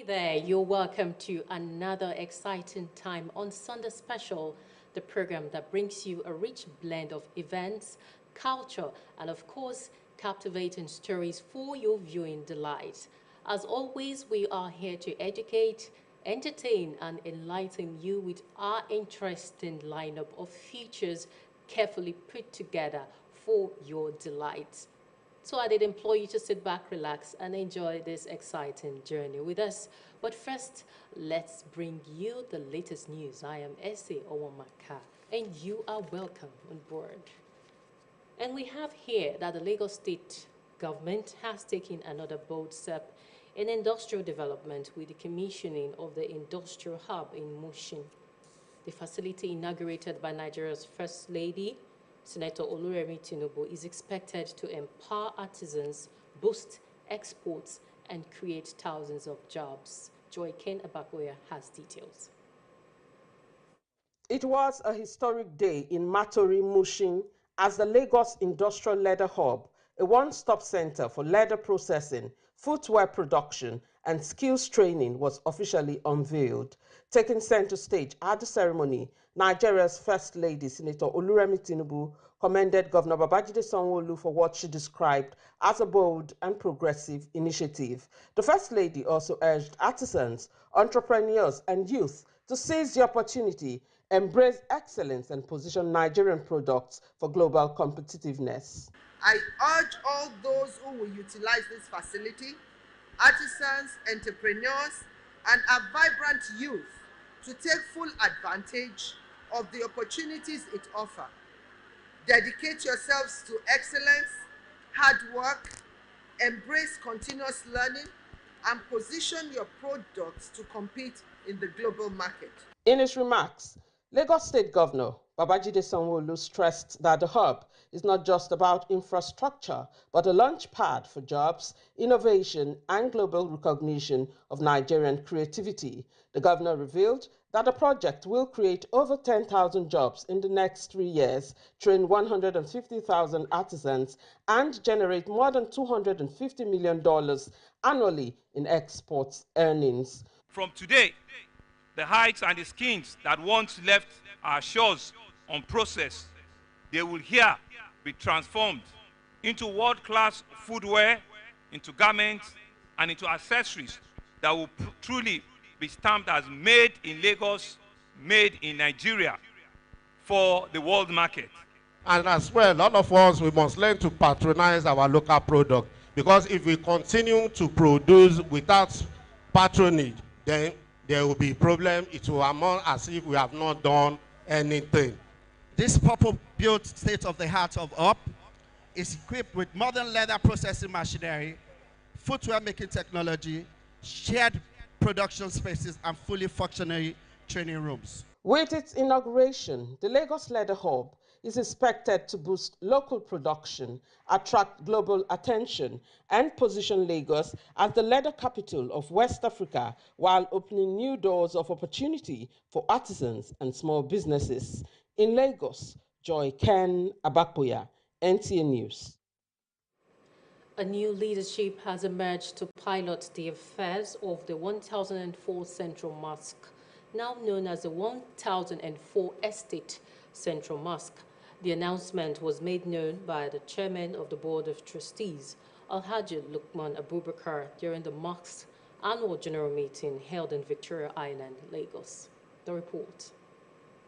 there, you're welcome to another exciting time on Sunday Special, the program that brings you a rich blend of events, culture, and of course, captivating stories for your viewing delight. As always, we are here to educate, entertain, and enlighten you with our interesting lineup of features carefully put together for your delight. So I did implore you to sit back, relax, and enjoy this exciting journey with us. But first, let's bring you the latest news. I am Essie Owamaka, and you are welcome on board. And we have here that the Lagos State government has taken another bold step in industrial development with the commissioning of the industrial hub in Mushin. The facility, inaugurated by Nigeria's First Lady, Senator Oluremi Tinubu, is expected to empower artisans, boost exports, and create thousands of jobs. Joy Ken Abakoya has details. It was a historic day in Matori, Mushin, as the Lagos Industrial Leather Hub, a one-stop center for leather processing, footwear production, and skills training, was officially unveiled. Taking center stage at the ceremony, Nigeria's First Lady, Senator Oluremi Tinubu, commended Governor Babajide Sanwo-Olu for what she described as a bold and progressive initiative. The First Lady also urged artisans, entrepreneurs, and youth to seize the opportunity, embrace excellence, and position Nigerian products for global competitiveness. I urge all those who will utilize this facility, artisans, entrepreneurs, and our vibrant youth, to take full advantage of the opportunities it offers. Dedicate yourselves to excellence, hard work, embrace continuous learning, and position your products to compete in the global market. In his remarks, Lagos State Governor Babajide Sanwo-Olu stressed that the hub is not just about infrastructure, but a launch pad for jobs, innovation, and global recognition of Nigerian creativity. The governor revealed that the project will create over 10,000 jobs in the next 3 years, train 150,000 artisans, and generate more than $250 million annually in exports earnings. From today, the hides and the skins that once left our shores unprocessed, they will here be transformed into world-class footwear, into garments, and into accessories that will truly be stamped as made in Lagos, made in Nigeria for the world market. And as well, all of us, we must learn to patronize our local product, because if we continue to produce without patronage, then there will be a problem. It will amount as if we have not done anything. This purpose-built state-of-the-art of UP is equipped with modern leather processing machinery, footwear making technology, shared production spaces, and fully functional training rooms. With its inauguration, the Lagos Leather Hub is expected to boost local production, attract global attention, and position Lagos as the leather capital of West Africa, while opening new doors of opportunity for artisans and small businesses. In Lagos, Joy Ken Abakoya, NTA News. A new leadership has emerged to pilot the affairs of the 1004 Central Mosque, now known as the 1004 Estate Central Mosque. The announcement was made known by the chairman of the Board of Trustees, Alhaji Lukman Abubakar, during the mosque's annual general meeting held in Victoria Island, Lagos. The report.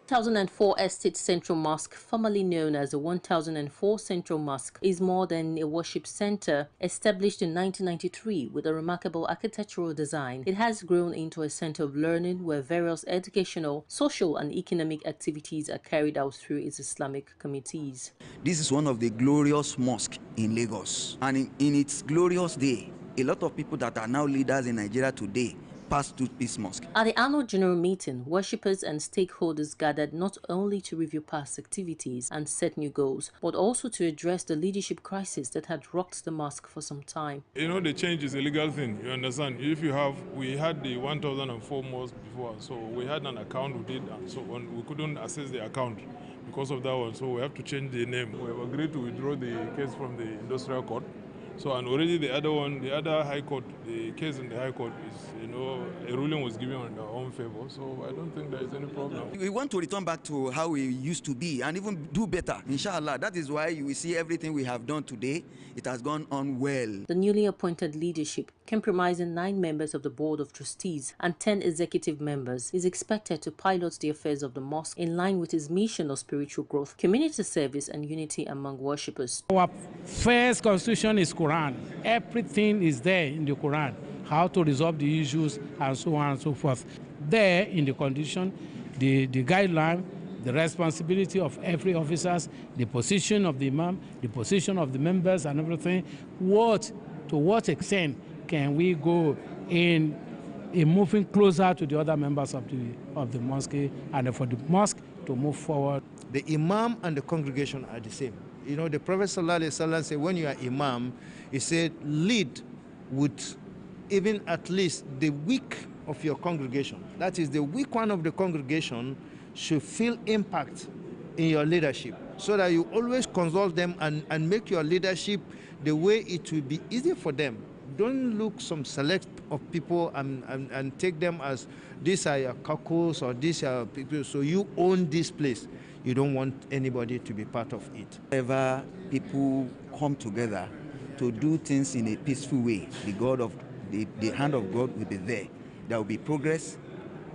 1004 Estate Central Mosque, formerly known as the 1004 Central Mosque, is more than a worship center. Established in 1993 with a remarkable architectural design, it has grown into a center of learning where various educational, social, and economic activities are carried out through its Islamic committees. This is one of the glorious mosques in Lagos, and in its glorious day, a lot of people that are now leaders in Nigeria today passed to this mosque. At the annual general meeting, worshippers and stakeholders gathered not only to review past activities and set new goals, but also to address the leadership crisis that had rocked the mosque for some time. You know, the change is a legal thing, you understand? We had the 1004 mosque before, so we had an account with it, and so on. We couldn't access the account because of that one, so we have to change the name. We have agreed to withdraw the case from the industrial court So, and already the other High Court, the case in the High Court is, a ruling was given on our own favor. So I don't think there is any problem. We want to return back to how we used to be and even do better, inshallah. That is why you will see everything we have done today. It has gone on well. The newly appointed leadership, comprising 9 members of the Board of Trustees and 10 executive members, is expected to pilot the affairs of the mosque in line with its mission of spiritual growth, community service and unity among worshippers. Our first constitution is Quran. Everything is there in the Quran. How to resolve the issues and so on and so forth. There in the constitution, the guideline, the responsibility of every officer, the position of the imam, the position of the members and everything. To what extent can we go in moving closer to the other members of the mosque and for the mosque to move forward? The imam and the congregation are the same. The Prophet ﷺ said, when you are imam, he said, lead with even at least the weak of your congregation. That is, the weak one of the congregation should feel impact in your leadership, so that you always consult them and make your leadership the way it will be easy for them. Don't look some select of people and take them as these are your caucus or these are people, so you own this place. You don't want anybody to be part of it. Whenever people come together to do things in a peaceful way, the hand of God will be there. There will be progress.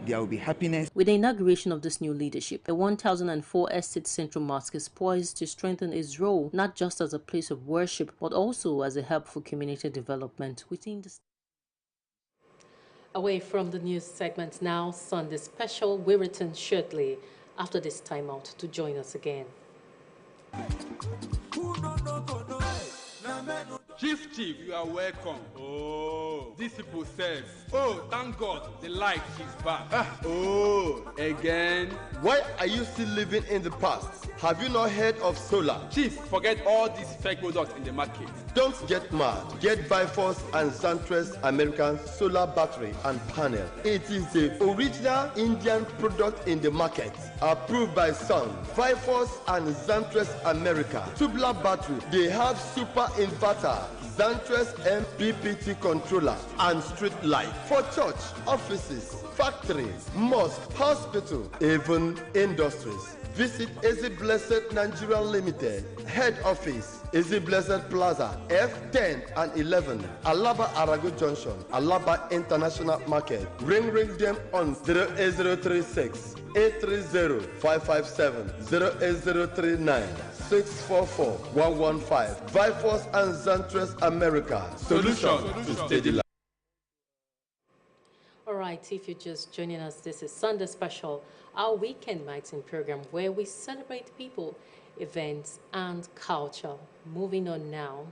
There will be happiness. With the inauguration of this new leadership, the 1004 Estate Central Mosque is poised to strengthen its role not just as a place of worship, but also as a hub for community development within the. Away from the news segment now, Sunday Special will return shortly after this timeout to join us again. Chief, you are welcome. Oh, this people says, oh, thank God, the light is back. Oh, again? Why are you still living in the past? Have you not heard of solar? Chief, forget all these fake products in the market. Don't get mad. Get Biforce and Zantres American solar battery and panel. It is the original Indian product in the market. Approved by Sun. Biforce and Zantres America. Tubular battery. They have super inverter, Zantres MPPT controller, and street light for church, offices, factories, mosque, hospital, even industries. Visit Easy Blessed Nigeria Limited, head office, Easy Blessed Plaza, F10 and 11, Alaba Arago Junction, Alaba International Market. Ring them on 08036 830 557 08039 644 115. Biforce and Zantres America. Solution to steady life. All right, if you're just joining us, this is Sunday Special, our weekend magazine program where we celebrate people, events, and culture. Moving on now.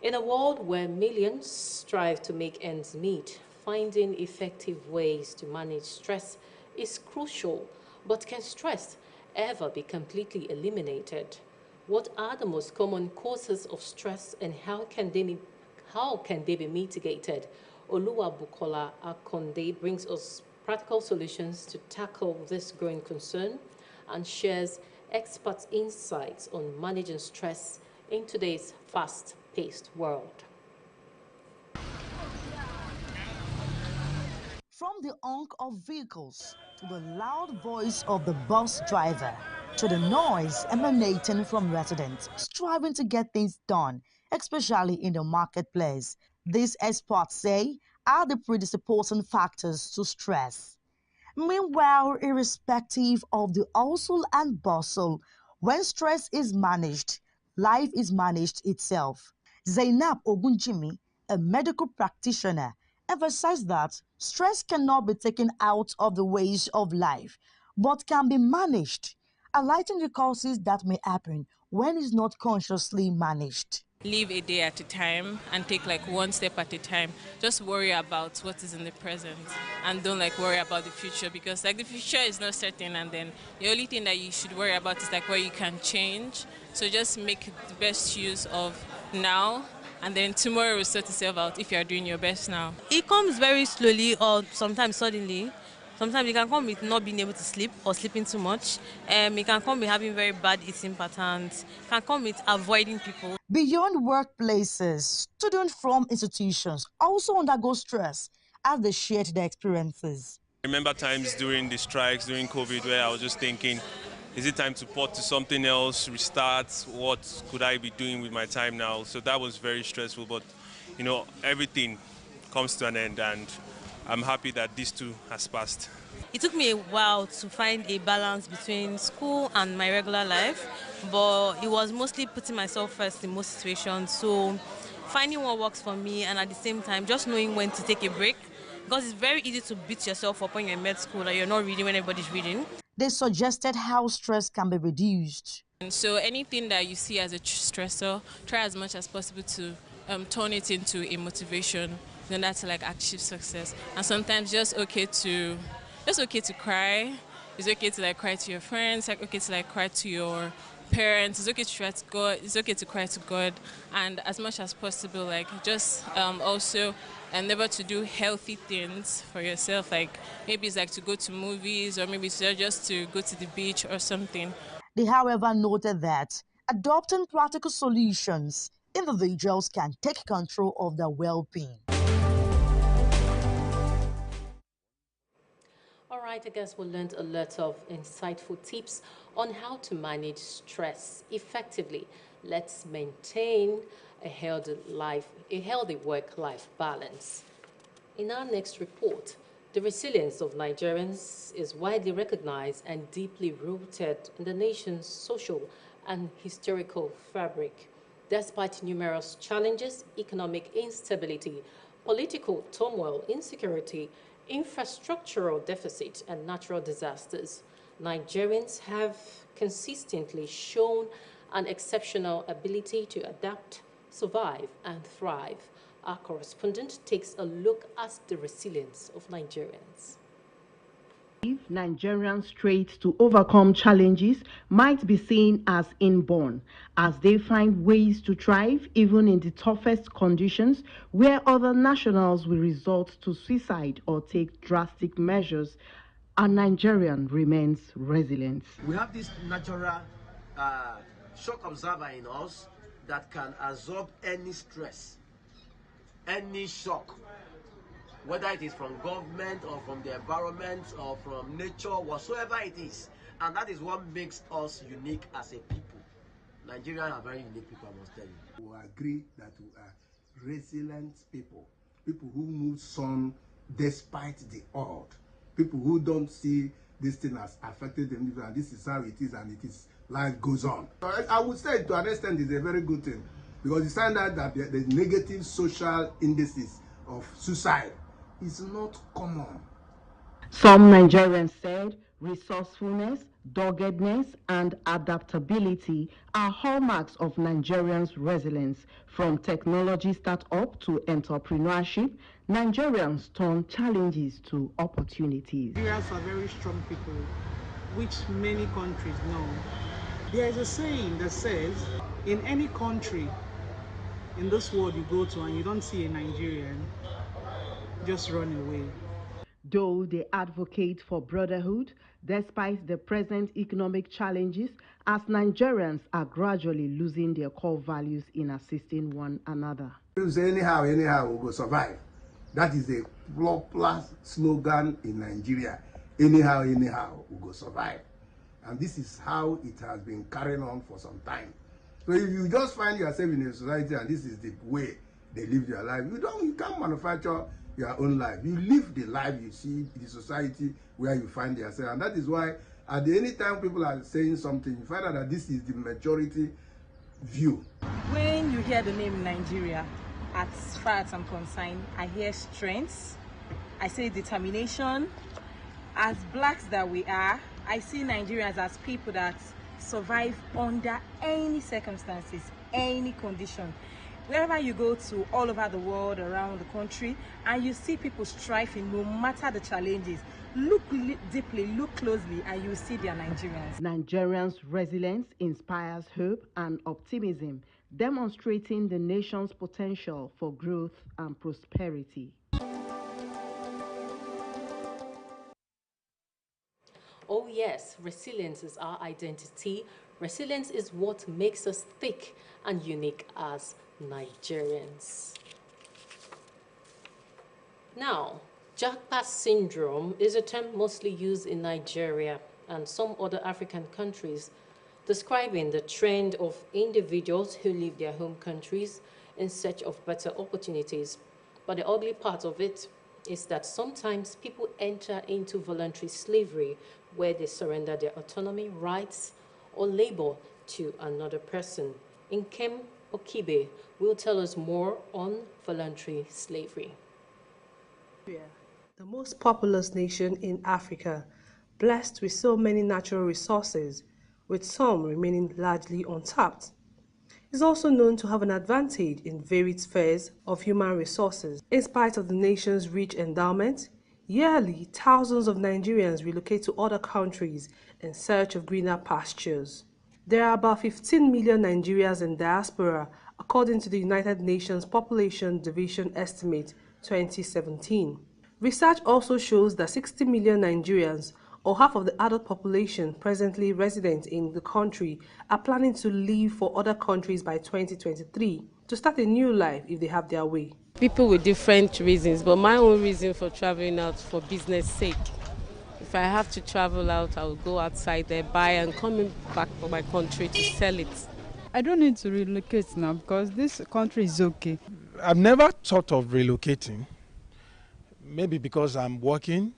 In a world where millions strive to make ends meet, finding effective ways to manage stress is crucial. But can stress ever be completely eliminated? What are the most common causes of stress and how can they be mitigated? Oluwabukola Akonde brings us practical solutions to tackle this growing concern and shares experts' insights on managing stress in today's fast-paced world. From the honk of vehicles to the loud voice of the bus driver to the noise emanating from residents striving to get things done, especially in the marketplace, these experts say are the predisposing factors to stress. Meanwhile, irrespective of the hustle and bustle, when stress is managed, life is managed itself. Zainab Ogunjimi, a medical practitioner, emphasized that stress cannot be taken out of the ways of life, but can be managed, highlighting the causes that may happen when it's not consciously managed. Live a day at a time and take one step at a time. Just worry about what is in the present and don't worry about the future, because the future is not certain, and then the only thing that you should worry about is where you can change. So just make the best use of now, and then tomorrow will sort itself out if you are doing your best now. It comes very slowly or sometimes suddenly, Sometimes it can come with not being able to sleep or sleeping too much. It can come with having very bad eating patterns. It can come with avoiding people. Beyond workplaces, students from institutions also undergo stress as they shared their experiences. I remember times during the strikes, during COVID, where I was just thinking, is it time to port to something else, restart? What could I be doing with my time now? So that was very stressful, but you know, everything comes to an end, and I'm happy that this too has passed. It took me a while to find a balance between school and my regular life, but it was mostly putting myself first in most situations. So finding what works for me, and at the same time just knowing when to take a break, because it's very easy to beat yourself up when you're in med school that you're not reading when everybody's reading. They suggested how stress can be reduced. And so anything that you see as a stressor, try as much as possible to turn it into a motivation. Then that's like achieve success. And sometimes just okay to cry. It's okay to like cry to your friends. Like okay to like cry to your parents. It's okay to try to God. It's okay to cry to God. And as much as possible, like just also endeavor to do healthy things for yourself. Like maybe it's like to go to movies, or maybe it's just to go to the beach or something. They, however, noted that adopting practical solutions, individuals can take control of their well-being. All right, I guess we learned a lot of insightful tips on how to manage stress effectively. Let's maintain a healthy work-life balance. In our next report, the resilience of Nigerians is widely recognized and deeply rooted in the nation's social and historical fabric. Despite numerous challenges, economic instability, political turmoil, insecurity, infrastructural deficit, and natural disasters, Nigerians have consistently shown an exceptional ability to adapt, survive, and thrive. Our correspondent takes a look at the resilience of Nigerians. Nigerians' traits to overcome challenges might be seen as inborn, as they find ways to thrive even in the toughest conditions, where other nationals will resort to suicide or take drastic measures. A Nigerian remains resilient. We have this natural shock absorber in us that can absorb any stress, any shock, whether it is from government or from the environment or from nature, whatsoever it is. And that is what makes us unique as a people. Nigerians are very unique people, I must tell you. We agree that we are resilient people, people who move on despite the odd, people who don't see this thing as affected them, and this is how it is, and it is, life goes on. I would say to an extent it's a very good thing, because you find out that the negative social indices of suicide is not common. Some Nigerians said resourcefulness, doggedness, and adaptability are hallmarks of Nigerians' resilience. From technology startup to entrepreneurship, Nigerians turn challenges to opportunities. Nigerians are very strong people, which many countries know. There is a saying that says, in any country in this world you go to and you don't see a Nigerian, just run away. Though they advocate for brotherhood, despite the present economic challenges, as Nigerians are gradually losing their core values in assisting one another. Anyhow, we will survive. That is a popular slogan in Nigeria. Anyhow, we will survive. And this is how it has been carrying on for some time. So if you just find yourself in a society and this is the way they live their life, you can't manufacture your own life. You live the life you see in the society where you find yourself. And that is why at any time people are saying something, you find out that this is the majority view. When you hear the name Nigeria, as far as I'm concerned, I hear strength, I say determination. As blacks that we are, I see Nigerians as people that survive under any circumstances, any condition. Wherever you go to, all over the world, around the country, and you see people striving no matter the challenges, look deeply, look closely, and you see they are Nigerians. Nigerians' resilience inspires hope and optimism, demonstrating the nation's potential for growth and prosperity. Oh yes, resilience is our identity. Resilience is what makes us thick and unique as Nigerians. Now, jackpot syndrome is a term mostly used in Nigeria and some other African countries, describing the trend of individuals who leave their home countries in search of better opportunities. But the ugly part of it is that sometimes people enter into voluntary slavery where they surrender their autonomy, rights, or labor to another person. Nkem Okibe will tell us more on voluntary slavery. The most populous nation in Africa, blessed with so many natural resources, with some remaining largely untapped, is also known to have an advantage in varied spheres of human resources. In spite of the nation's rich endowment, yearly thousands of Nigerians relocate to other countries in search of greener pastures. There are about 15 million Nigerians in diaspora, according to the United Nations Population Division Estimate 2017. Research also shows that 60 million Nigerians, or half of the adult population presently resident in the country, are planning to leave for other countries by 2023 to start a new life if they have their way. People with different reasons, but my own reason for traveling out for business sake. If I have to travel out, I will go outside there, buy, and coming back to my country to sell it. I don't need to relocate now because this country is okay. I've never thought of relocating, maybe because I'm working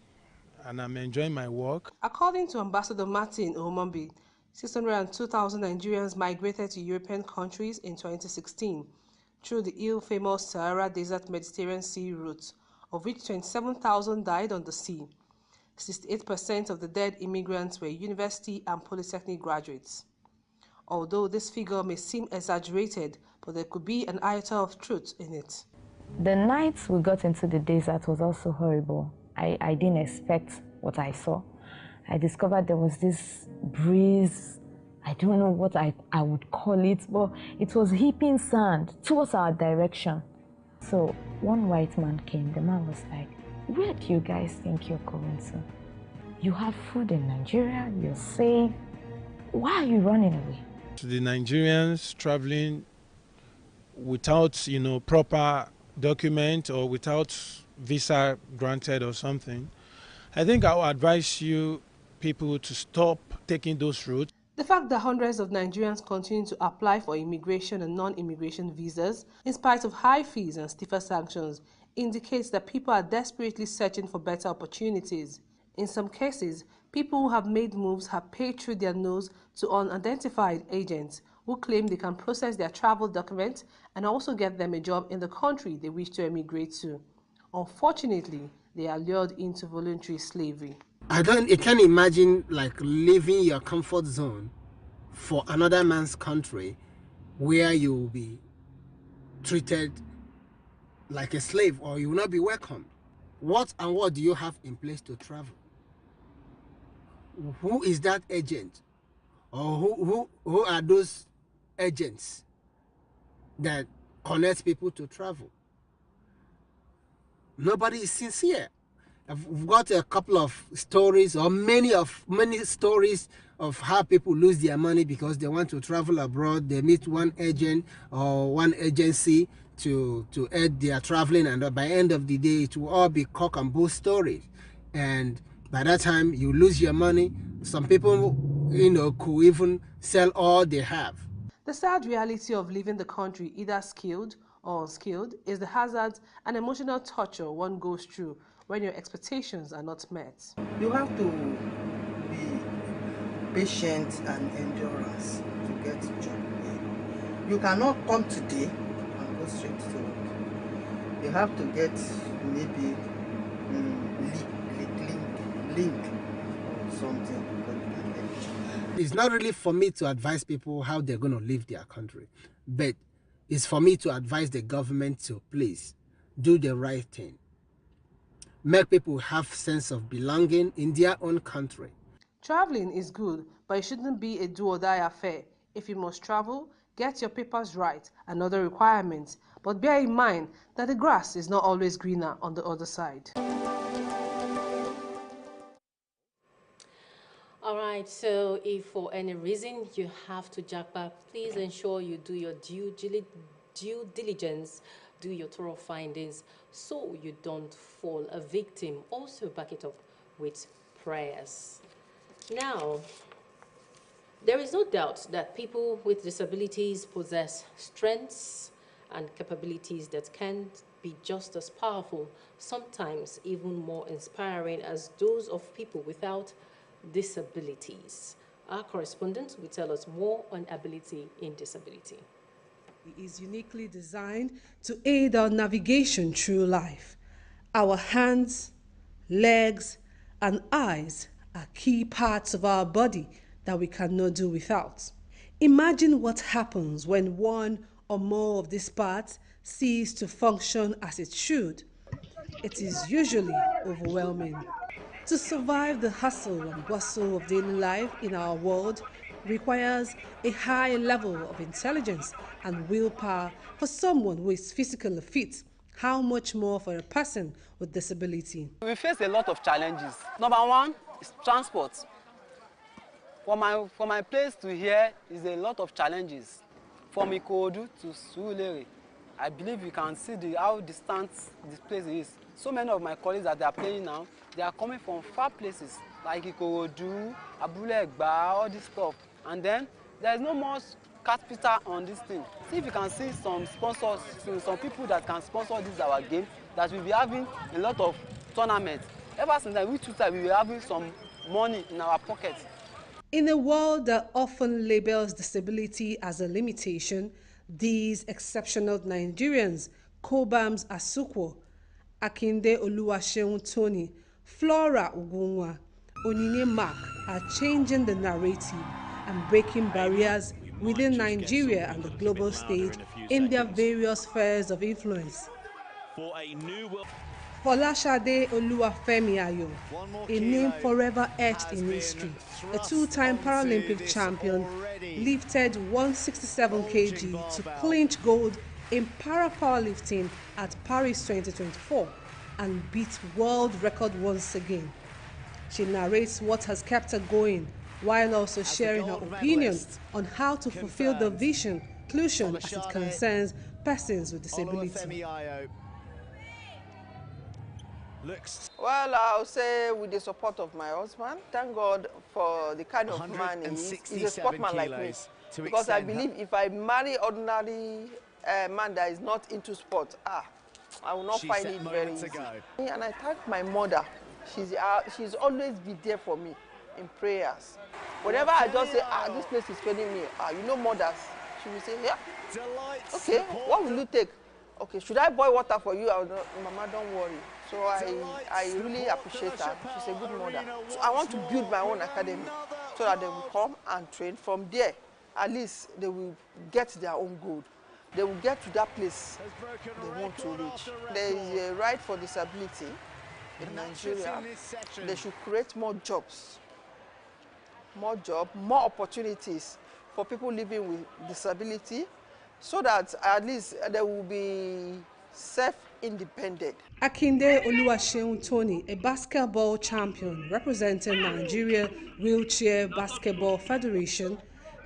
and I'm enjoying my work. According to Ambassador Martin Omombi, 602,000 Nigerians migrated to European countries in 2016 through the ill-famous Sahara Desert Mediterranean Sea route, of which 27,000 died on the sea. 68% of the dead immigrants were university and polytechnic graduates. Although this figure may seem exaggerated, but there could be an iota of truth in it. The nights we got into the desert was also horrible. I didn't expect what I saw. I discovered there was this breeze. I don't know what I would call it, but it was heaping sand towards our direction. So one white man came. The man was like, "Where do you guys think you're going to? You have food in Nigeria, you're safe. Why are you running away?" To the Nigerians traveling without, proper document or without visa granted or something, I think I would advise you people to stop taking those routes. The fact that hundreds of Nigerians continue to apply for immigration and non-immigration visas, in spite of high fees and stiffer sanctions, indicates that people are desperately searching for better opportunities. In some cases, people who have made moves have paid through their nose to unidentified agents who claim they can process their travel documents and also get them a job in the country they wish to emigrate to. Unfortunately, they are lured into voluntary slavery. I can't imagine like leaving your comfort zone for another man's country where you will be treated like a slave or you will not be welcomed. What do you have in place to travel? Who is that agent? Or who are those agents that connect people to travel? Nobody is sincere. I've got a couple of stories, or many stories of how people lose their money because they want to travel abroad. They meet one agent or one agency to aid their traveling, and by the end of the day, it will all be cock and bull stories. And by that time, you lose your money. Some people, could even sell all they have. The sad reality of leaving the country, either skilled or unskilled, is the hazards and emotional torture one goes through when your expectations are not met. You have to be patient and endurance to get a job. You cannot come today and go straight to work. You have to get maybe link or something. It's not really for me to advise people how they're going to leave their country, but it's for me to advise the government to please do the right thing. Make people have sense of belonging in their own country. Traveling is good, but it shouldn't be a do-or-die affair. If you must travel, get your papers right and other requirements, but bear in mind that the grass is not always greener on the other side. so if for any reason you have to jack back, please ensure you do your due diligence, do your thorough findings so you don't fall a victim. Also back it up with prayers. Now, there is no doubt that people with disabilities possess strengths and capabilities that can be just as powerful, sometimes even more inspiring as those of people without disabilities. Our correspondent will tell us more on ability in disability. It is uniquely designed to aid our navigation through life. Our hands, legs, and eyes are key parts of our body that we cannot do without. Imagine what happens when one or more of these parts cease to function as it should. It is usually overwhelming. To survive the hustle and bustle of daily life in our world requires a high level of intelligence and willpower for someone who is physically fit. How much more for a person with disability? We face a lot of challenges. Number one is transport. From my place to here is a lot of challenges. From Ikodu to Surulere, I believe you can see how distant this place is. So many of my colleagues that they are playing now, they are coming from far places like Ikorodu, Abule Egba, all this stuff. And then there is no more capital on this thing. See if you can see some sponsors, some people that can sponsor this our game, that will be having a lot of tournaments. Ever since then, we too will be having some money in our pockets. In a world that often labels disability as a limitation, these exceptional Nigerians, Kobams Asukwo, Akinde Oluwaseun Tony, Flora Ugunwa, Onyinye Mark are changing the narrative and breaking barriers within Nigeria and the global stage in their various spheres of influence. Folashade Oluwafemi Ayo, a name forever etched in history, a two-time Paralympic champion, lifted 167 kg to clinch gold in para-powerlifting at Paris 2024 and beat world record once again. She narrates what has kept her going, while also sharing her opinion on how to fulfill the vision, inclusion as it concerns persons with disability. Well, I'll say with the support of my husband, thank God for the kind of man he is. He's a sportsman like me. Because I believe if I marry ordinary man that is not into sport, I will not find it very easy. And I thank my mother. She's always been there for me in prayers. Whenever I just say, this place is failing me, you know mothers, she will say, yeah, okay, what will you take? Okay, should I boil water for you? Mama, don't worry. So I really appreciate her. She's a good mother. So I want to build my own academy so that they will come and train. From there, at least they will get their own goal. They will get to that place they want to reach. There is a right for disability in Nigeria. They should create more jobs, more opportunities for people living with disability, so that at least they will be self-independent. Akinde Oluwaseun Tony, a basketball champion representing Nigeria Wheelchair Basketball Federation,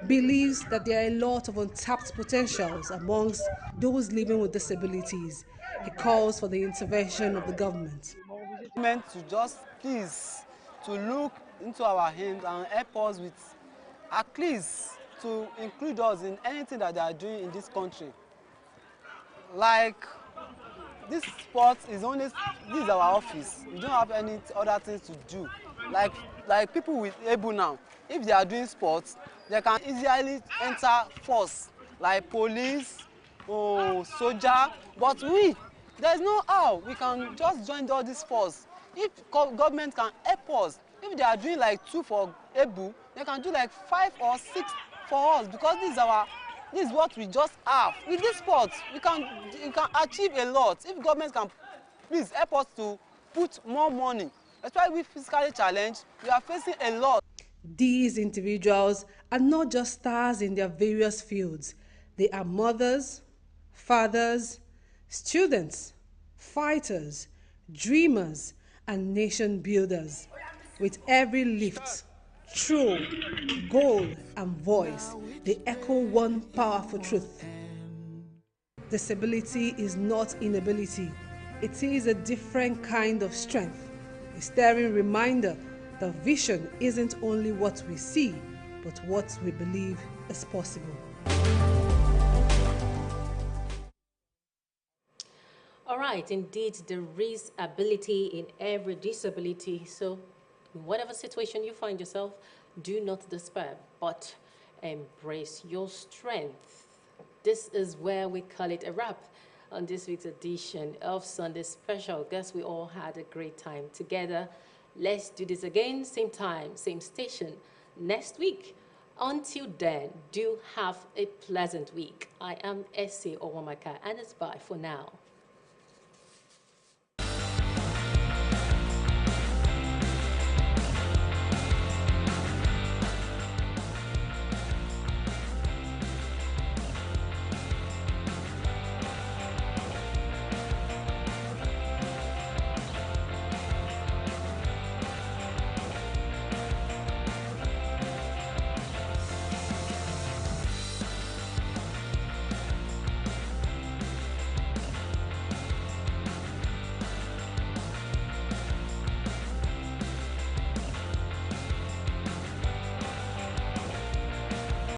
believes that there are a lot of untapped potentials amongst those living with disabilities. He calls for the intervention of the government. Meant to just please to look into our hands and help us with, at least to include us in anything that they are doing in this country. Like this sport is only, this is our office. We don't have any other things to do. Like people with able now, if they are doing sports, they can easily enter force, like police or soldier. But there's no how we can just join all these force. If government can help us, if they are doing like 2 for able, they can do like 5 or 6 for us, because this is what we just have. With this sport, we can achieve a lot. If government can please help us to put more money, especially with physically challenged, we are facing a lot. These individuals are not just stars in their various fields. They are mothers, fathers, students, fighters, dreamers, and nation builders. With every lift, Through goal and voice, they echo one powerful truth. Disability is not inability. It is a different kind of strength. A staring reminder that vision isn't only what we see, but what we believe is possible. All right, indeed, there is ability in every disability. So, in whatever situation you find yourself, do not despair, but embrace your strength. This is where we call it a wrap on this week's edition of Sunday Special. Guess we all had a great time together. Let's do this again, same time, same station, next week. Until then, do have a pleasant week. I am Essie Owamaka, and it's bye for now.